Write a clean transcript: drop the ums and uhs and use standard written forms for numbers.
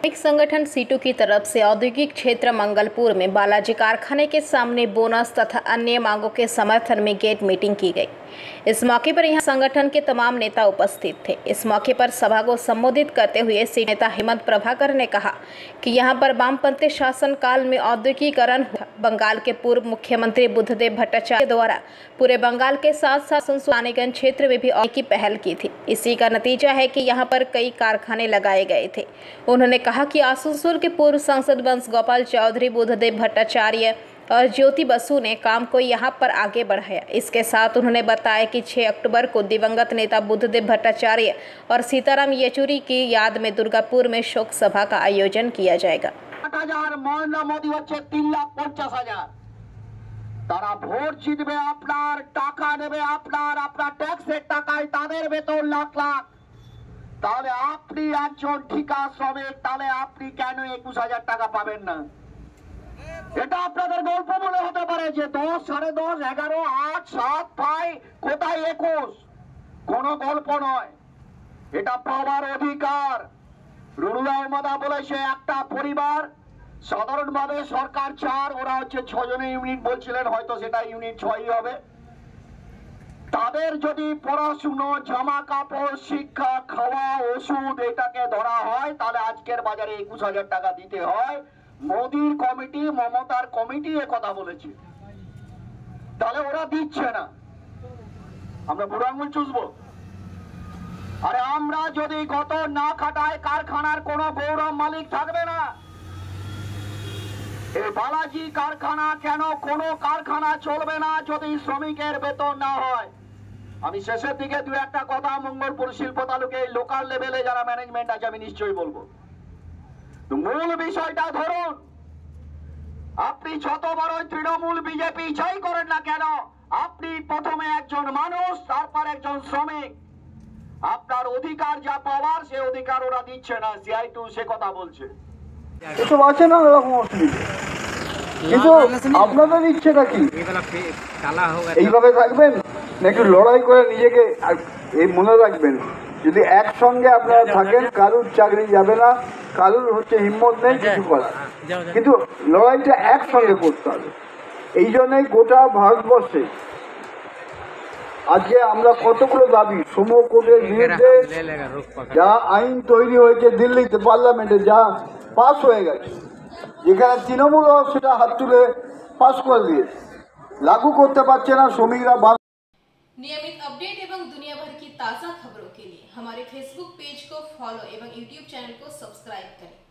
एक संगठन सीटू की तरफ से औद्योगिक क्षेत्र मंगलपुर में बालाजी कारखाने के सामने बोनस तथा अन्य मांगों के समर्थन में गेट मीटिंग की गई। इस मौके पर यहां संगठन के तमाम नेता उपस्थित थे। इस मौके पर सभा को संबोधित करते हुए सीट नेता हेमंत प्रभाकर ने कहा कि यहां पर वामपंथी शासन काल में औद्योगिकीकरण हुआ। बंगाल के पूर्व मुख्यमंत्री बुद्धदेव भट्टाचार्य द्वारा पूरे बंगाल के साथ साथ रानीगंज क्षेत्र में भी की पहल की थी। इसी का नतीजा है कि यहाँ पर कई कारखाने लगाए गए थे। उन्होंने कहा कि आसनसोल के पूर्व सांसद वंश गोपाल चौधरी, बुद्धदेव भट्टाचार्य और ज्योति बसु ने काम को यहां पर आगे बढ़ाया। इसके साथ उन्होंने बताया कि 6 अक्टूबर को दिवंगत नेता बुद्धदेव भट्टाचार्य और सीताराम येचुरी की याद में दुर्गापुर में शोक सभा का आयोजन किया जाएगा। তারা ভোট জিতবে আপনার, টাকা নেবে আপনার, আপনার ট্যাক্সের টাকায় তাদের বেতন লাখ লাখ। তাহলে আপনি একজন ঠিকা শ্রমিক, তাহলে আপনি কেন 21,000 টাকা পাবেন না? এটা আপনাদের গল্প মনে হতে পারে যে 10, 10.5, 11, 8, 7 পাই, কোথায় 21? কোনো গল্প নয়, এটা পাওয়ার অধিকার। রুরুলা মাদা বলেছে একটা পরিবার সাধারণভাবে সরকার 4, ওরা হচ্ছে 6 জনের ইউনিট বলছিলেন, হয়তো সেটা ইউনিট 6ই হবে। তাদের যদি পড়াশুনো, জামা কাপড়, শিক্ষা, খাওয়া, ওষুধ এটাকে ধরা হয়, তাহলে আজকের বাজারে 21,000 টাকা দিতে হয়। মোদির কমিটি, মমতার কমিটি এ কথা বলেছে, তাহলে ওরা দিচ্ছে না, আমরা বুড়ো আঙুল চুষবো? আরে আমরা যদি গত না খাটায় কারখানার কোনো গৌরব মালিক থাকবে না। এই বালাজি কারখানা কেন কোনো কারখানা চলবে না যদি শ্রমিকের বেতন না হয়? আমি শেষের দিকে দু একটা কথা মঙ্গলপুর শিল্প তালুকে লোকাল লেভেলে যারা ম্যানেজমেন্ট আছে আমি নিশ্চয়ই বলবো। তো মূল বিষয়টা ধরুন, আপনি যত বড় তৃণমূল বিজেপি যাই করেন না কেন, আপনি প্রথমে একজন মানুষ, তারপর একজন শ্রমিক। আপনার অধিকার যা পাওয়ার সে অধিকার ওরা দিচ্ছে না, CI2 সে কথা বলছে। এসব আছে না এরকম অসুবিধা, কিন্তু আপনাদের ইচ্ছেটা কি? এইভাবে থাকবেন না একটু লড়াই করে নিজেকে? এই মনে রাখবেন, যদি একসঙ্গে আপনারা থাকেন কারুর চাকরি যাবে না, কারুর হচ্ছে হিম্মত নেই কিছু করার, কিন্তু লড়াইটা একসঙ্গে করতে হবে। এই জন্যই গোটা ভারতবর্ষে আজকে আমরা কতগুলো দাবি, শ্রম কোডের বিরুদ্ধে যা আইন তৈরি হয়েছে দিল্লিতে পার্লামেন্টে, যা পাস হয়ে গেছে, যেখানে তৃণমূল সেটা হাত তুলে পাস করে দিয়েছে, लागू করতে পারছে না শ্রমিকরা। नियमित अपडेट एवं दुनिया भर की ताज़ा खबरों के लिए हमारे फेसबुक पेज को फॉलो एवं यूट्यूब चैनल को सब्सक्राइब करें।